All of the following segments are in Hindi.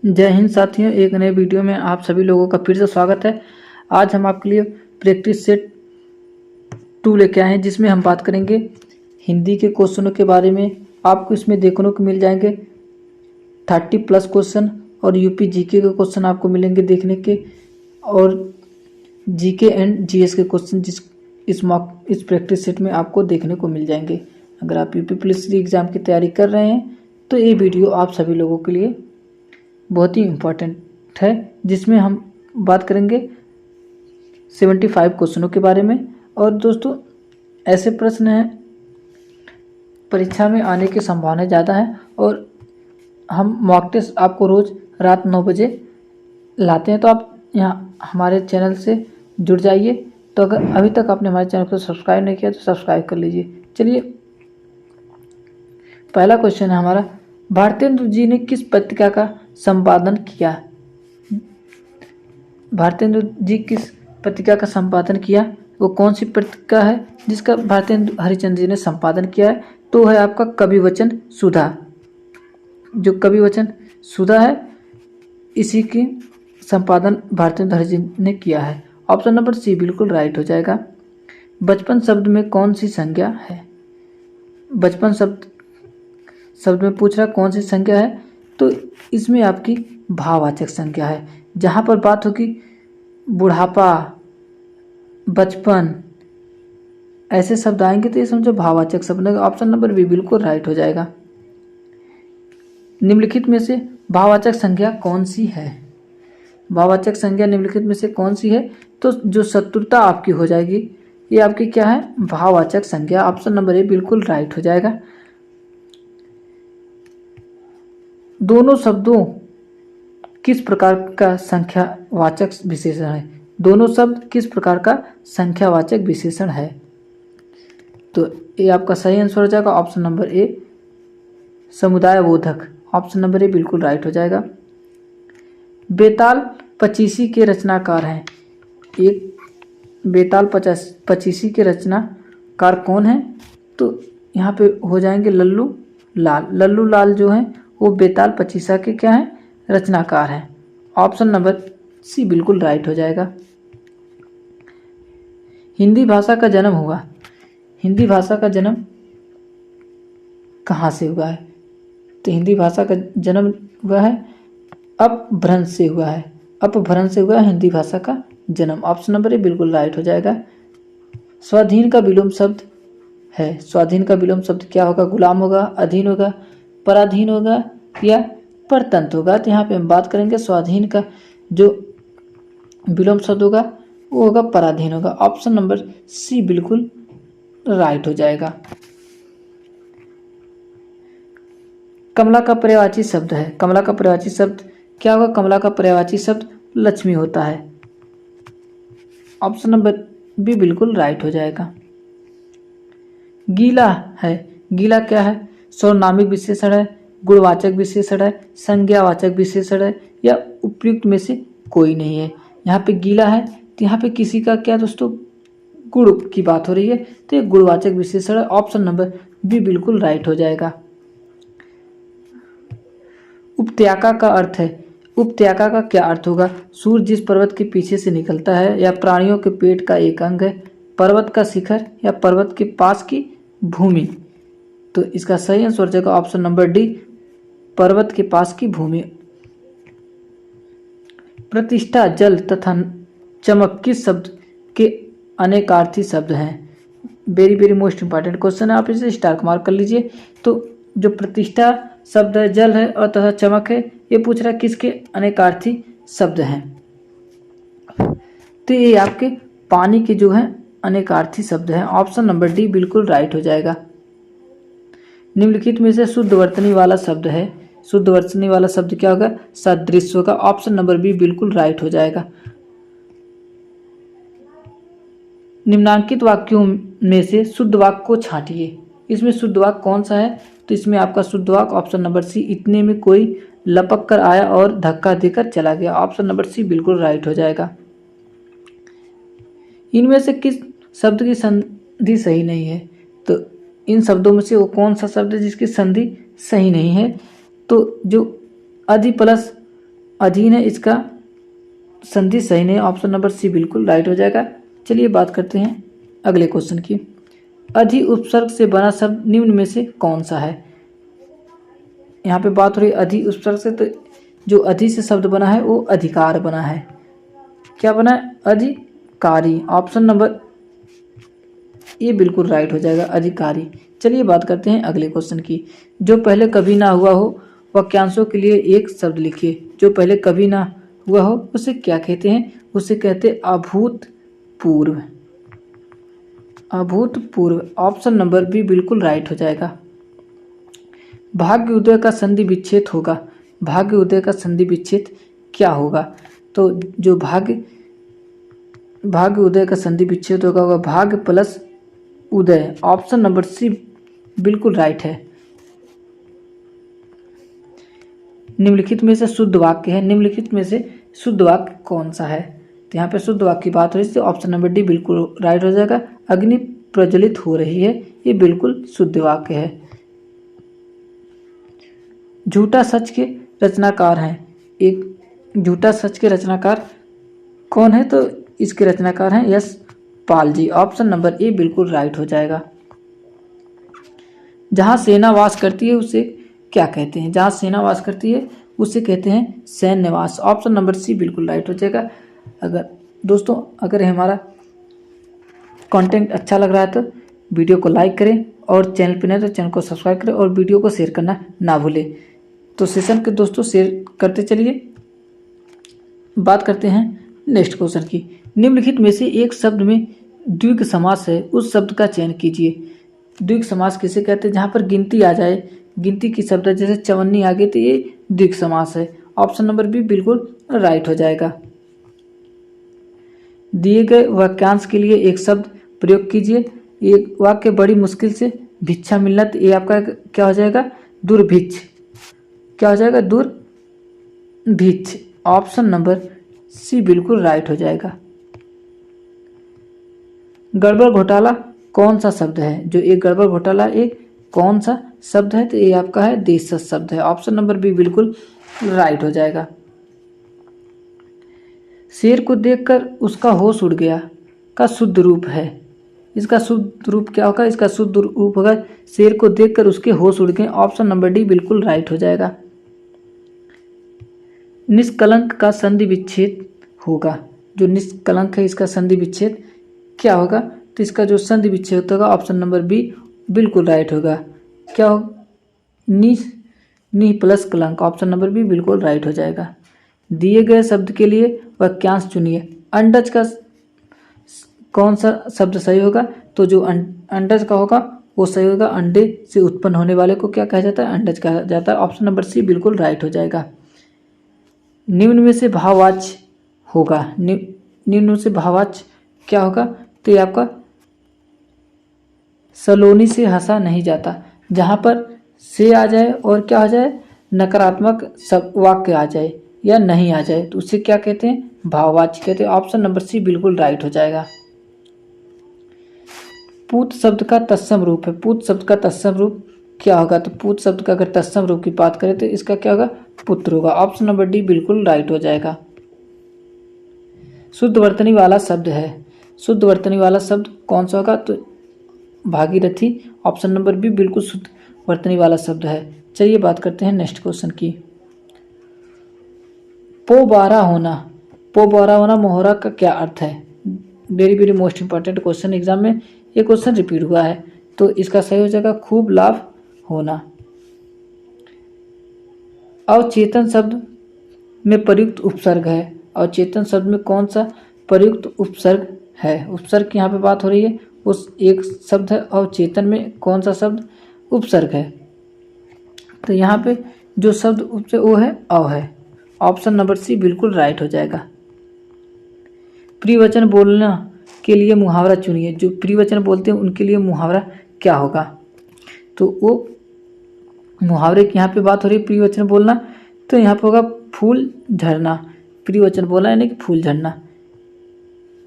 जय हिंद साथियों, एक नए वीडियो में आप सभी लोगों का फिर से स्वागत है। आज हम आपके लिए प्रैक्टिस सेट 2 लेके आए हैं, जिसमें हम बात करेंगे हिंदी के क्वेश्चनों के बारे में। आपको इसमें देखने को मिल जाएंगे 30+ क्वेश्चन और यूपी जीके के क्वेश्चन आपको मिलेंगे देखने के, और जीके एंड जीएस के क्वेश्चन इस प्रैक्टिस सेट में आपको देखने को मिल जाएंगे। अगर आप यूपी पुलिस एग्ज़ाम की तैयारी कर रहे हैं तो ये वीडियो आप सभी लोगों के लिए बहुत ही इम्पोर्टेंट है, जिसमें हम बात करेंगे 75 क्वेश्चनों के बारे में। और दोस्तों, ऐसे प्रश्न हैं परीक्षा में आने की संभावना ज़्यादा है, और हम मॉक टेस्ट आपको रोज़ रात 9 बजे लाते हैं। तो आप यहाँ हमारे चैनल से जुड़ जाइए। तो अगर अभी तक आपने हमारे चैनल को सब्सक्राइब नहीं किया तो सब्सक्राइब कर लीजिए। चलिए, पहला क्वेश्चन है हमारा, भारतेंदु जी ने किस पत्रिका का संपादन किया? भारतेंदु जी किस पत्रिका का संपादन किया? वो कौन सी पत्रिका है जिसका भारतेंदु हरिश्चंद्र जी ने संपादन किया है? तो है आपका कविवचन सुधा। जो कविवचन सुधा है, इसी की संपादन भारतेंदु हरिश्चंद्र ने किया है। ऑप्शन नंबर सी बिल्कुल राइट हो जाएगा। बचपन शब्द में कौन सी संज्ञा है? बचपन शब्द में पूछ रहा कौन सी संज्ञा है, तो इसमें आपकी भाववाचक संज्ञा है। जहाँ पर बात होगी बुढ़ापा, बचपन, ऐसे शब्द आएंगे तो ये समझो भाववाचक शब्द है। ऑप्शन नंबर बी बिल्कुल राइट हो जाएगा। निम्नलिखित में से भाववाचक संज्ञा कौन सी है? भाववाचक संज्ञा निम्नलिखित में से कौन सी है? तो जो शत्रुता आपकी हो जाएगी, ये आपकी क्या है? भाववाचक संज्ञा। ऑप्शन नंबर ए बिल्कुल राइट हो जाएगा। दोनों शब्दों किस प्रकार का संख्यावाचक विशेषण है? दोनों शब्द किस प्रकार का संख्यावाचक विशेषण है? तो ये आपका सही आंसर हो जाएगा। ऑप्शन नंबर ए समुदाय बोधक। ऑप्शन नंबर ए बिल्कुल राइट हो जाएगा। बेताल पचीसी के रचनाकार हैं। एक बेताल पचीसी के रचनाकार कौन है? तो यहाँ पे हो जाएंगे लल्लू लाल। लल्लू लाल जो हैं वो बेताल पचीसा के क्या हैं? रचनाकार हैं। ऑप्शन नंबर सी बिल्कुल राइट हो जाएगा। हिंदी भाषा का जन्म हुआ। हिंदी भाषा का जन्म कहाँ से हुआ है? तो हिंदी भाषा का जन्म हुआ है अपभ्रंश से हुआ है। अपभ्रंश से हुआ है हिंदी भाषा का जन्म। ऑप्शन नंबर ए बिल्कुल राइट हो जाएगा। स्वाधीन का विलोम शब्द है। स्वाधीन का विलोम शब्द क्या होगा? गुलाम होगा, अधीन होगा, पराधीन होगा या परतंत्र होगा? तो यहाँ पे हम बात करेंगे स्वाधीन का जो विलोम शब्द होगा वो होगा पराधीन होगा। ऑप्शन नंबर सी बिल्कुल राइट हो जाएगा। कमला का पर्यायवाची शब्द है। कमला का पर्यायवाची शब्द क्या होगा? कमला का पर्यायवाची शब्द लक्ष्मी होता है। ऑप्शन नंबर बी बिल्कुल राइट हो जाएगा। गीला है। गीला क्या है? सर्वनामिक विशेषण है, गुणवाचक विशेषण है, संज्ञावाचक विशेषण है या उपयुक्त में से कोई नहीं है? यहाँ पे गीला है तो यहाँ पे किसी का क्या दोस्तों? गुण की बात हो रही है, तो ये गुणवाचक विशेषण है। ऑप्शन नंबर बी बिल्कुल राइट हो जाएगा। उपत्याका का अर्थ है। उपत्याका का क्या अर्थ होगा? सूर्य जिस पर्वत के पीछे से निकलता है, या प्राणियों के पेट का एक अंग है, पर्वत का शिखर या पर्वत के पास की भूमि? तो इसका सही आंसर हो जाएगा ऑप्शन नंबर डी, पर्वत के पास की भूमि। प्रतिष्ठा, जल तथा चमक किस शब्द के अनेकार्थी शब्द हैं? Very very most important question है, आप इसे स्टार मार्क कर लीजिए। तो जो प्रतिष्ठा शब्द है, जल है और तथा चमक है, ये पूछ रहा है किसके अनेकार्थी शब्द हैं? तो ये आपके पानी के जो है अनेकार्थी शब्द हैं। ऑप्शन नंबर डी बिल्कुल राइट हो जाएगा। निम्नलिखित में से शुद्ध वर्तनी वाला शब्द है। शुद्ध वर्तनी वाला शब्द क्या होगा? सदृश होगा। ऑप्शन नंबर बी बिल्कुल राइट हो जाएगा। निम्नांकित वाक्यों में से शुद्ध वाक्य को छांटिए। इसमें शुद्ध वाक्य कौन सा है? तो इसमें आपका शुद्ध वाक्य ऑप्शन नंबर सी, इतने में कोई लपक कर आया और धक्का देकर चला गया। ऑप्शन नंबर सी बिल्कुल राइट हो जाएगा। इनमें से किस शब्द की संधि सही नहीं है? तो इन शब्दों में से वो कौन सा शब्द है जिसकी संधि सही नहीं है? तो जो अधि प्लस अधीन है, इसका संधि सही नहीं, ऑप्शन नंबर सी बिल्कुल राइट हो जाएगा। चलिए बात करते हैं अगले क्वेश्चन की। अधि उपसर्ग से बना शब्द निम्न में से कौन सा है। यहाँ पे बात हो रही है अधि उपसर्ग से, तो जो अधि से शब्द बना है वो अधिकार बना है। क्या बना है, अधिकारी। ऑप्शन नंबर ये बिल्कुल राइट हो जाएगा, अधिकारी। चलिए बात करते हैं अगले क्वेश्चन की। जो पहले कभी ना हुआ हो वाक्यांशों के लिए एक शब्द लिखिए। जो पहले कभी ना हुआ हो उसे क्या कहते हैं, उसे कहते हैं अभूतपूर्व। अभूतपूर्व, ऑप्शन नंबर बी बिल्कुल राइट हो जाएगा। भाग्य उदय का संधि विच्छेद होगा। भाग्य उदय का संधि विच्छेद क्या होगा, तो जो भाग्य उदय का संधि विच्छेद होगा वह भाग्य प्लस उदय। ऑप्शन नंबर सी बिल्कुल राइट है। निम्नलिखित में से शुद्ध वाक्य है। निम्नलिखित में से शुद्ध वाक्य कौन सा है, तो यहाँ पे शुद्ध वाक्य की बात हो रही है, ऑप्शन नंबर डी बिल्कुल राइट हो जाएगा। अग्नि प्रज्वलित हो रही है, ये बिल्कुल शुद्ध वाक्य है। झूठा सच के रचनाकार हैं। एक झूठा सच के रचनाकार कौन है, तो इसके रचनाकार हैं यश Pal ji. Option number A बिल्कुल राइट हो जाएगा। जहाँ सेना वास करती है उसे क्या कहते हैं। जहाँ सेना वास करती है उसे कहते हैं सैन्य निवास। ऑप्शन नंबर सी बिल्कुल राइट हो जाएगा। अगर हमारा कंटेंट अच्छा लग रहा है तो वीडियो को लाइक करें, और चैनल पर नए तो चैनल को सब्सक्राइब करें, और वीडियो को शेयर करना ना भूलें। तो सेशन के दोस्तों शेयर करते चलिए। बात करते हैं नेक्स्ट क्वेश्चन की। निम्नलिखित में से एक शब्द में द्विग समास है, उस शब्द का चयन कीजिए। द्विग समास किसे कहते हैं, जहाँ पर गिनती आ जाए, गिनती की शब्द है, जैसे चवन्नी आ गई तो ये द्विग समास है। ऑप्शन नंबर बी बिल्कुल राइट हो जाएगा। दिए गए वाक्यांश के लिए एक शब्द प्रयोग कीजिए। एक वाक्य बड़ी मुश्किल से भिक्षा मिलना, तो ये आपका क्या हो जाएगा, दुर्भिक्ष। क्या हो जाएगा, दुर्भिक्ष। ऑप्शन नंबर सी बिल्कुल राइट हो जाएगा। गड़बड़ घोटाला कौन सा शब्द है, जो एक गड़बड़ घोटाला एक कौन सा शब्द है, तो ये आपका है देशज शब्द है। ऑप्शन नंबर बी बिल्कुल राइट हो जाएगा। शेर को देखकर उसका होश उड़ गया का शुद्ध रूप है। इसका शुद्ध रूप क्या होगा, इसका शुद्ध रूप होगा शेर को देखकर उसके होश उड़ गए। ऑप्शन नंबर डी बिल्कुल राइट हो जाएगा। निष्कलंक का संधि विच्छेद होगा। जो निष्कलंक है इसका संधि विच्छेद क्या होगा, तो इसका जो संधि विच्छेद होगा ऑप्शन नंबर बी बिल्कुल राइट होगा। क्या हो, नि प्लस कलंक। ऑप्शन नंबर बी बिल्कुल राइट हो जाएगा। दिए गए शब्द के लिए वाक्यांश चुनिए। अंडज का कौन सा शब्द सही होगा, तो जो अंडज का होगा वो सही होगा। अंडे से उत्पन्न होने वाले को क्या कहा जाता है, अंडज कहा जाता है। ऑप्शन नंबर सी बिल्कुल राइट हो जाएगा। निम्न में से भाववाच्य होगा। निम्न में से भाववाच्य क्या होगा, तो ये आपका सलोनी से हंसा नहीं जाता। जहाँ पर से आ जाए और क्या हो जाए, नकारात्मक सब वाक्य आ जाए या नहीं आ जाए, तो उसे क्या कहते हैं, भाववाच्य कहते हैं। ऑप्शन नंबर सी बिल्कुल राइट हो जाएगा। पूत शब्द का तत्सम रूप है। पूत शब्द का तत्सम रूप क्या होगा, तो पूत शब्द का अगर तत्सम रूप की बात करें तो इसका क्या होगा, पुत्र होगा। ऑप्शन नंबर डी बिल्कुल राइट हो जाएगा। शुद्ध वर्तनी वाला शब्द है। शुद्ध वर्तनी वाला शब्द कौन सा होगा, तो भागीरथी। ऑप्शन नंबर बी बिल्कुल शुद्ध वर्तनी वाला शब्द है। चलिए बात करते हैं नेक्स्ट क्वेश्चन की। पोबारा होना। पोबारा होना मोहरा का क्या अर्थ है। Very very most important question, exam में ये क्वेश्चन रिपीट हुआ है, तो इसका सही हो जाएगा खूब लाभ होना। अवचेतन शब्द में प्रयुक्त उपसर्ग है। अवचेतन शब्द में कौन सा प्रयुक्त उपसर्ग है, उपसर्ग की यहाँ पे बात हो रही है। उस एक शब्द है अवचेतन में कौन सा शब्द उपसर्ग है, तो यहाँ पे जो शब्द उपसर्ग वो है अव है। ऑप्शन नंबर सी बिल्कुल राइट हो जाएगा। प्रियवचन बोलना के लिए मुहावरा चुनिए। जो प्रियवचन बोलते हैं उनके लिए मुहावरा क्या होगा, तो वो मुहावरे की यहाँ पे बात हो रही है प्रियवचन बोलना, तो यहाँ पे होगा फूल झरना। प्रियवचन बोलना यानी कि फूल झरना।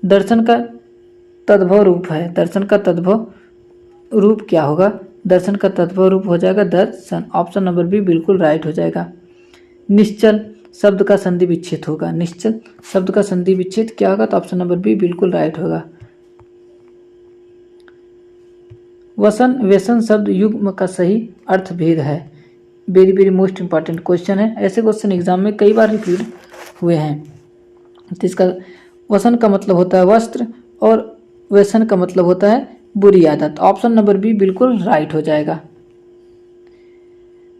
दर्शन का तद्भव रूप है। दर्शन का तद्भव रूप क्या होगा, दर्शन का तद्भव रूप हो जाएगा दर्शन। ऑप्शन नंबर बी बिल्कुल राइट हो जाएगा। निश्चल शब्द का संधि विच्छेद होगा। निश्चल शब्द का संधि विच्छेद क्या होगा? तो ऑप्शन नंबर बी बिल्कुल राइट होगा। वसन व्यसन शब्द युग्म का सही अर्थ भेद है। Very very most important question है। ऐसे क्वेश्चन एग्जाम में कई बार रिपीट हुए हैं। तो इसका वसन का मतलब होता है वस्त्र और व्यसन का मतलब होता है बुरी आदत। ऑप्शन नंबर बी बिल्कुल राइट हो जाएगा।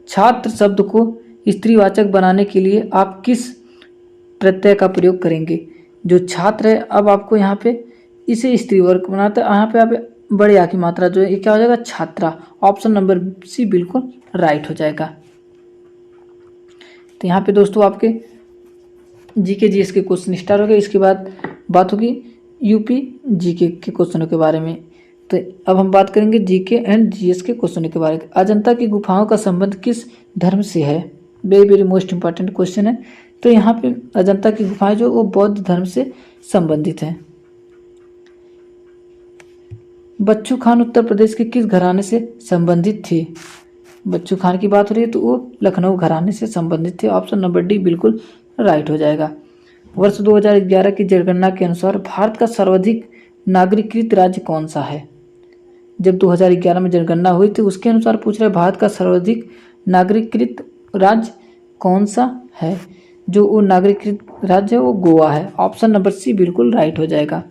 छात्र शब्द को स्त्रीवाचक बनाने के लिए आप किस प्रत्यय का प्रयोग करेंगे? जो छात्र है, अब आपको यहाँ पे इसे स्त्रीवर्ग बनाता है, यहाँ पे आप बड़े आ की मात्रा जो है ये क्या हो जाएगा? छात्रा। ऑप्शन नंबर सी बिल्कुल राइट हो जाएगा। तो यहाँ पे दोस्तों आपके जीके जीएस के क्वेश्चन स्टार्ट हो गए। इसके बाद बात होगी यूपी जीके के क्वेश्चनों के बारे में। तो अब हम बात करेंगे जीके एंड जीएस के क्वेश्चनों के बारे में। अजंता की गुफाओं का संबंध किस धर्म से है? Very very most important question है। तो यहाँ पे अजंता की गुफाएं जो वो बौद्ध धर्म से संबंधित हैं। बच्चू खान उत्तर प्रदेश के किस घराने से संबंधित थे? बच्चू खान की बात हो रही है तो वो लखनऊ घराने से संबंधित थे। ऑप्शन नंबर डी बिल्कुल राइट हो जाएगा। वर्ष 2011 की जनगणना के अनुसार भारत का सर्वाधिक नागरिकीकृत राज्य कौन सा है? जब 2011 में जनगणना हुई थी उसके अनुसार पूछ रहे भारत का सर्वाधिक नागरिकीकृत राज्य कौन सा है? जो वो नागरिकीकृत राज्य है वो गोवा है। ऑप्शन नंबर सी बिल्कुल राइट हो जाएगा।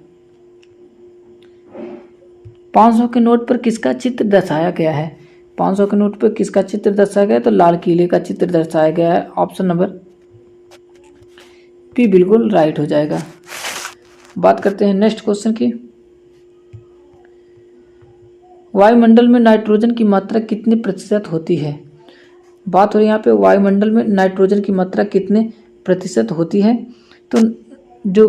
500 के नोट पर किसका चित्र दर्शाया गया है? 500 के नोट पर किसका चित्र दर्शाया गया है? तो लाल किले का चित्र दर्शाया गया है। ऑप्शन नंबर पी बिल्कुल राइट हो जाएगा। बात करते हैं नेक्स्ट क्वेश्चन की। वायुमंडल में नाइट्रोजन की मात्रा कितने प्रतिशत होती है? बात हो रही है यहाँ पे वायुमंडल में नाइट्रोजन की मात्रा कितने प्रतिशत होती है? तो जो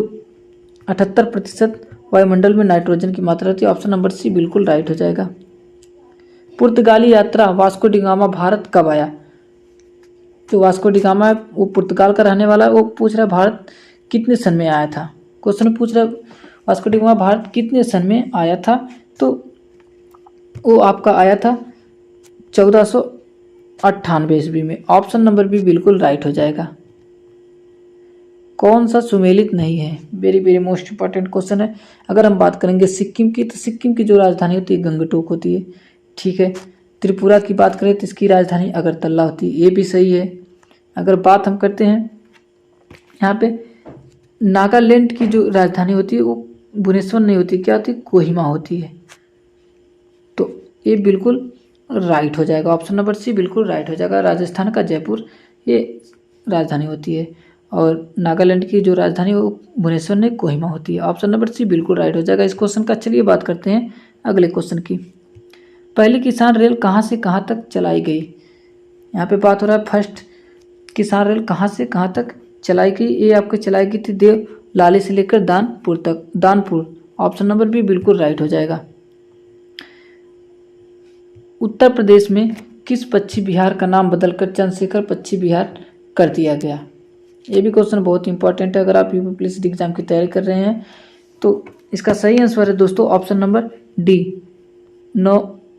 78% वायुमंडल में नाइट्रोजन की मात्रा होती है। ऑप्शन नंबर सी बिल्कुल राइट हो जाएगा। पुर्तगाली यात्रा वास्को डिगामा भारत कब आया? तो वास्को डिगामा है वो पुर्तगाल का रहने वाला है। वो पूछ रहा है भारत कितने सन में आया था? क्वेश्चन पूछ रहा है वास्को डिगामा भारत कितने सन में आया था? तो वो आपका आया था 1498 ईस्वी में। ऑप्शन नंबर बी बिल्कुल राइट हो जाएगा। कौन सा सुमेलित नहीं है? Very very most important question है। अगर हम बात करेंगे सिक्किम की, तो सिक्किम की जो राजधानी होती है गंगटोक होती है। ठीक है। त्रिपुरा की बात करें तो इसकी राजधानी अगरतला होती है। ये भी सही है। अगर बात हम करते हैं यहाँ पे नागालैंड की जो राजधानी होती है वो भुवनेश्वर नहीं होती, क्या होती है? कोहिमा होती है। तो ये बिल्कुल राइट हो जाएगा। ऑप्शन नंबर सी बिल्कुल राइट हो जाएगा। राजस्थान का जयपुर ये राजधानी होती है और नागालैंड की जो राजधानी वो भुवनेश्वर ने कोहिमा होती है। ऑप्शन नंबर सी बिल्कुल राइट हो जाएगा इस क्वेश्चन का। चलिए बात करते हैं अगले क्वेश्चन की। पहली किसान रेल कहाँ से कहाँ तक चलाई गई? यहाँ पे बात हो रहा है फर्स्ट किसान रेल कहाँ से कहाँ तक चलाई गई? ये आपको चलाई गई थी देव लाली से लेकर दानपुर तक। दानपुर। ऑप्शन नंबर बी बिल्कुल राइट हो जाएगा। उत्तर प्रदेश में किस पश्चिम बिहार का नाम बदलकर चंद्रशेखर पश्चिम बिहार कर दिया गया? ये भी क्वेश्चन बहुत इंपॉर्टेंट है। अगर आप यूपी पुलिस एग्जाम की तैयारी कर रहे हैं तो इसका सही आंसर है दोस्तों ऑप्शन नंबर डी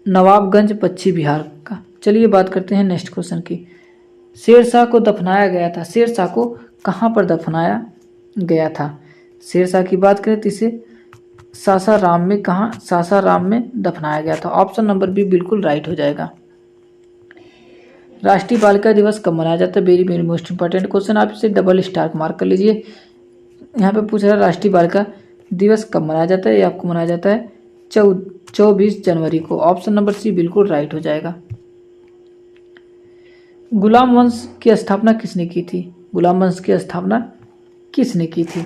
नवाबगंज पश्चिम बिहार का। चलिए बात करते हैं नेक्स्ट क्वेश्चन की। शेरशाह को दफनाया गया था। शेरशाह को कहाँ पर दफनाया गया था? शेरशाह की बात करें तो इसे सासाराम में, कहाँ? सासाराम में दफनाया गया था। ऑप्शन नंबर बी बिल्कुल राइट हो जाएगा। राष्ट्रीय बालिका दिवस कब मनाया जाता है? Very very most important question. आप इसे डबल स्टार मार्क कर लीजिए। यहाँ पे पूछ रहा है राष्ट्रीय बालिका दिवस कब मनाया जाता है? ये आपको मनाया जाता है 24 जनवरी को। ऑप्शन नंबर सी बिल्कुल राइट हो जाएगा। गुलाम वंश की स्थापना किसने की थी? गुलाम वंश की स्थापना किसने की थी?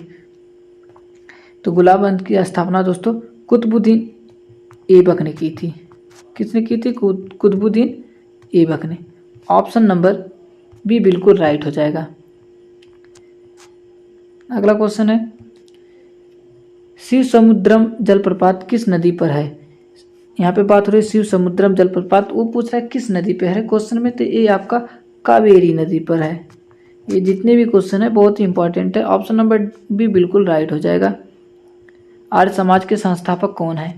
तो गुलाम वंश की स्थापना दोस्तों कुतुबुद्दीन ऐबक ने की थी। किसने की थी? कुतुबुद्दीन ऐबक ने। ऑप्शन नंबर बी बिल्कुल राइट हो जाएगा। अगला क्वेश्चन है शिव समुद्रम जलप्रपात किस नदी पर है? यहाँ पे बात हो रही है शिव समुद्रम जलप्रपात। वो पूछ रहा है किस नदी पे है क्वेश्चन में? तो ये आपका कावेरी नदी पर है। ये जितने भी क्वेश्चन है बहुत ही इंपॉर्टेंट है। ऑप्शन नंबर बी बिल्कुल राइट हो जाएगा। आर्य समाज के संस्थापक कौन है?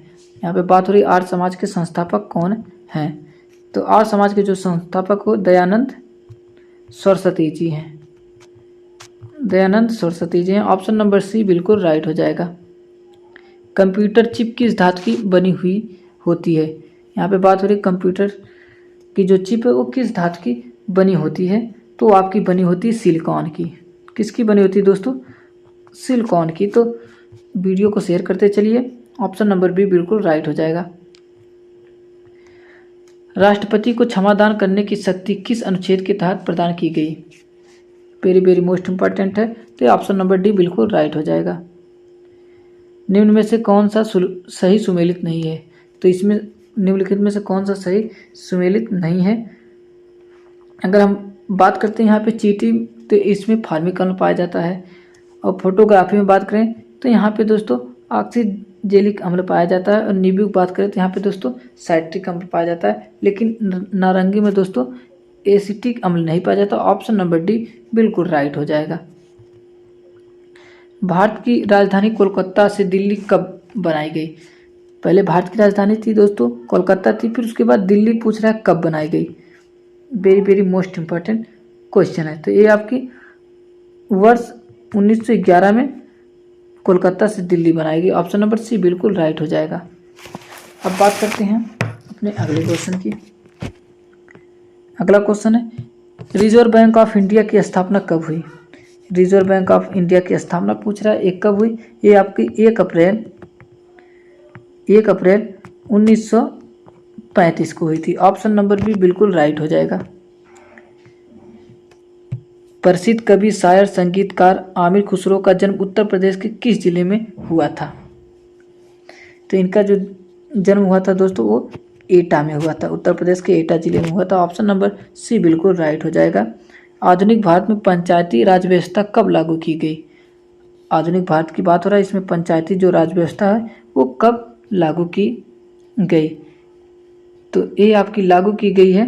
यहाँ पे बात हो रही है आर्य समाज के संस्थापक कौन हैं? तो आर्य समाज के जो संस्थापक हो दयानंद सरस्वती जी हैं। दयानंद सरस्वती जी हैं। ऑप्शन नंबर सी बिल्कुल राइट हो जाएगा। कंप्यूटर चिप किस धातु की बनी हुई होती है? यहाँ पे बात हो रही है कंप्यूटर की जो चिप है वो किस धातु की बनी होती है, तो आपकी बनी होती है सिलिकॉन की। किसकी बनी होती है दोस्तों? सिलिकॉन की। तो वीडियो को शेयर करते चलिए। ऑप्शन नंबर बी बिल्कुल राइट हो जाएगा। राष्ट्रपति को क्षमादान करने की शक्ति किस अनुच्छेद के तहत प्रदान की गई? वेरी वेरी मोस्ट इंपॉर्टेंट है, तो ऑप्शन नंबर डी बिल्कुल राइट हो जाएगा। निम्न में से कौन सा सही सुमेलित नहीं है? तो इसमें निम्नलिखित में से कौन सा सही सुमेलित नहीं है? अगर हम बात करते हैं यहाँ पे चींटी, तो इसमें फार्मिक अम्ल पाया जाता है। और फोटोग्राफी में बात करें तो यहाँ पे दोस्तों ऑक्सीजेलिक अम्ल पाया जाता है। और नींबू की बात करें तो यहाँ पे दोस्तों साइट्रिक अम्ल पाया जाता है। लेकिन नारंगी में दोस्तों एसिटिक अम्ल नहीं पाया जाता। ऑप्शन नंबर डी बिल्कुल राइट हो जाएगा। भारत की राजधानी कोलकाता से दिल्ली कब बनाई गई? पहले भारत की राजधानी थी दोस्तों कोलकाता थी, फिर उसके बाद दिल्ली पूछ रहा है कब बनाई गई। Very very most important question है। तो ये आपकी वर्ष 1911 में कोलकाता से दिल्ली बनाई गई। ऑप्शन नंबर सी बिल्कुल राइट हो जाएगा। अब बात करते हैं अपने अगले क्वेश्चन की। अगला क्वेश्चन है रिजर्व बैंक ऑफ इंडिया की स्थापना कब हुई? रिजर्व बैंक ऑफ इंडिया की स्थापना पूछ रहा है एक कब हुई? ये आपकी 1 अप्रैल 1935 को हुई थी। ऑप्शन नंबर बी बिल्कुल राइट हो जाएगा। प्रसिद्ध कवि शायर संगीतकार आमिर खुसरो का जन्म उत्तर प्रदेश के किस जिले में हुआ था? तो इनका जो जन्म हुआ था दोस्तों वो एटा में हुआ था। उत्तर प्रदेश के एटा जिले में हुआ था। ऑप्शन नंबर सी बिल्कुल राइट हो जाएगा। आधुनिक भारत में पंचायती राज व्यवस्था कब लागू की गई? आधुनिक भारत की बात हो रहा है, इसमें पंचायती जो राज व्यवस्था है वो कब लागू की गई? तो ये आपकी लागू की गई है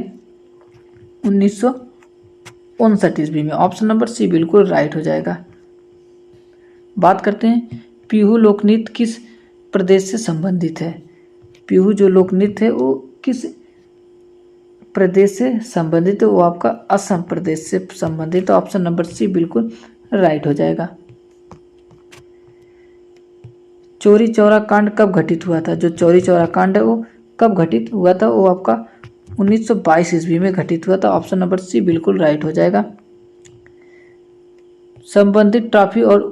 1959 ईस्वी में। ऑप्शन नंबर सी बिल्कुल राइट हो जाएगा। बात करते हैं पीहू लोकनृत्य किस प्रदेश से संबंधित है? पीहू जो लोकनृत्य है वो किस प्रदेश से संबंधित है? वो आपका असम प्रदेश से संबंधित है। ऑप्शन नंबर सी बिल्कुल राइट हो जाएगा। चौरी चौरा कांड कब घटित हुआ था? जो चौरी चौरा कांड है वो कब घटित हुआ था? वो आपका 1922 ईस्वी में घटित हुआ था। ऑप्शन नंबर सी बिल्कुल राइट हो जाएगा। संबंधित ट्रॉफी और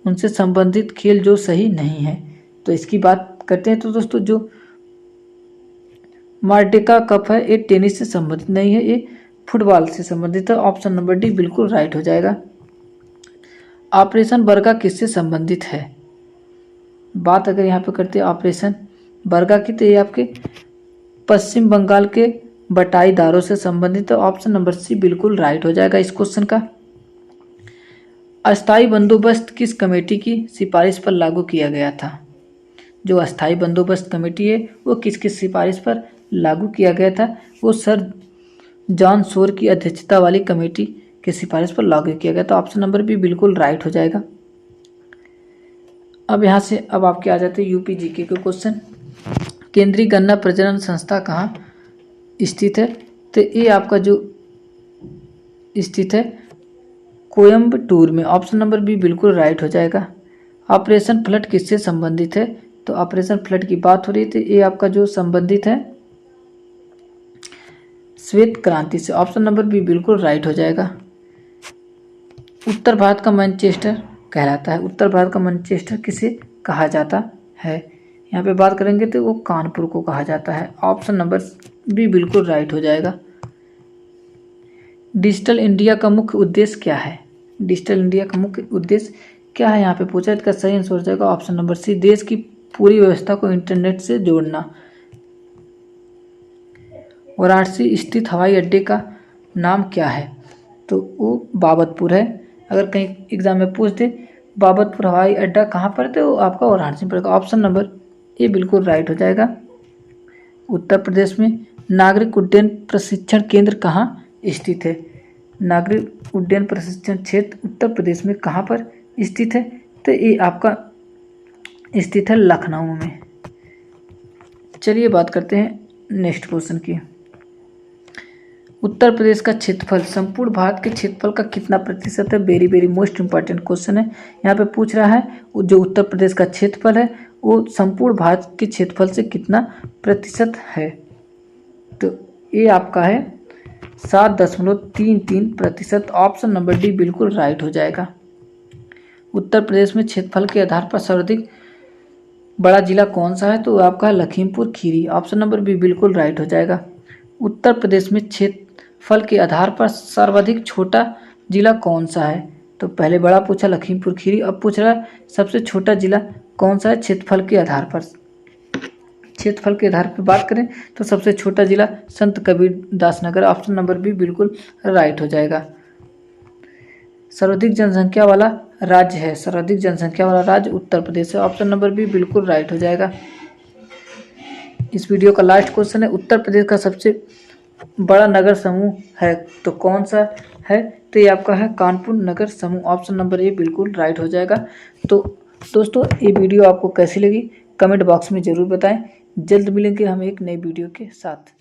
उनसे संबंधित खेल जो सही नहीं है, तो इसकी बात करते हैं। तो दोस्तों जो मार्टिका कप है ये टेनिस से संबंधित नहीं है, ये फुटबॉल से संबंधित है। ऑप्शन नंबर डी बिल्कुल राइट हो जाएगा। ऑपरेशन बरगा किससे संबंधित है? बात अगर यहाँ पे करते हैं ऑपरेशन बरगा की, तो ये आपके पश्चिम बंगाल के बटाईदारों से संबंधित है। ऑप्शन नंबर सी बिल्कुल राइट हो जाएगा इस क्वेश्चन का। अस्थायी बंदोबस्त किस कमेटी की सिफारिश पर लागू किया गया था? जो अस्थायी बंदोबस्त कमेटी है वो किसकी सिफारिश पर लागू किया गया था? वो सर जॉन शोर की अध्यक्षता वाली कमेटी की सिफारिश पर लागू किया गया था। ऑप्शन नंबर बी बिल्कुल राइट हो जाएगा। अब यहाँ से अब आपके आ जाते हैं यूपी जीके के क्वेश्चन। केंद्रीय गन्ना प्रजनन संस्था कहाँ स्थित है? तो ये आपका जो स्थित है कोयम्बटूर में। ऑप्शन नंबर बी बिल्कुल राइट हो जाएगा। ऑपरेशन फ्लड किससे संबंधित है? तो ऑपरेशन फ्लड की बात हो रही थी, ये आपका जो संबंधित है श्वेत क्रांति से। ऑप्शन नंबर बी बिल्कुल राइट हो जाएगा। उत्तर भारत का मैनचेस्टर कहलाता है। उत्तर भारत का मैनचेस्टर किसे कहा जाता है? यहाँ पे बात करेंगे तो वो कानपुर को कहा जाता है। ऑप्शन नंबर बी बिल्कुल राइट हो जाएगा। डिजिटल इंडिया का मुख्य उद्देश्य क्या है? डिजिटल इंडिया का मुख्य उद्देश्य क्या है यहाँ पे पूछा, इसका सही आंसर हो जाएगा ऑप्शन नंबर सी, देश की पूरी व्यवस्था को इंटरनेट से जोड़ना। वाराणसी स्थित हवाई अड्डे का नाम क्या है? तो वो बाबतपुर है। अगर कहीं एग्जाम में पूछ दे बाबतपुर हवाई अड्डा कहाँ पर है, तो वो आपका वाराणसी पड़ेगा। ऑप्शन नंबर ए बिल्कुल राइट हो जाएगा। उत्तर प्रदेश में नागरिक उड्डयन प्रशिक्षण केंद्र कहाँ स्थित है? नागरिक उड्डयन प्रशिक्षण क्षेत्र उत्तर प्रदेश में कहाँ पर स्थित है? तो ये आपका स्थित है लखनऊ में। चलिए बात करते हैं नेक्स्ट क्वेश्चन की। उत्तर प्रदेश का क्षेत्रफल संपूर्ण भारत के क्षेत्रफल का कितना प्रतिशत है? Very very most important question है। यहाँ पे पूछ रहा है जो उत्तर प्रदेश का क्षेत्रफल है वो संपूर्ण भारत के क्षेत्रफल से कितना प्रतिशत है? तो ये आपका है 7.33%। ऑप्शन नंबर डी बिल्कुल राइट हो जाएगा। उत्तर प्रदेश में क्षेत्रफल के आधार पर सर्वाधिक बड़ा जिला कौन सा है? तो आपका है Lakhimpur Kheri. Option number B बिल्कुल राइट हो जाएगा। उत्तर प्रदेश में क्षेत्रफल के आधार पर सर्वाधिक छोटा जिला कौन सा है? तो पहले बड़ा पूछा लखीमपुर खीरी, अब पूछ रहा है सबसे छोटा जिला कौन सा है क्षेत्रफल के आधार पर। क्षेत्रफल के आधार पर बात करें तो सबसे छोटा जिला संत कबीरदास नगर। ऑप्शन नंबर बी बिल्कुल राइट हो जाएगा। सर्वाधिक जनसंख्या वाला राज्य है, सर्वाधिक जनसंख्या वाला राज्य उत्तर प्रदेश है। ऑप्शन नंबर बी बिल्कुल राइट हो जाएगा। इस वीडियो का लास्ट क्वेश्चन है, उत्तर प्रदेश का सबसे बड़ा नगर समूह है तो कौन सा है? तो ये आपका है कानपुर नगर समूह। ऑप्शन नंबर ए बिल्कुल राइट हो जाएगा। तो दोस्तों ये वीडियो आपको कैसी लगी कमेंट बॉक्स में ज़रूर बताएं। जल्द मिलेंगे हम एक नई वीडियो के साथ।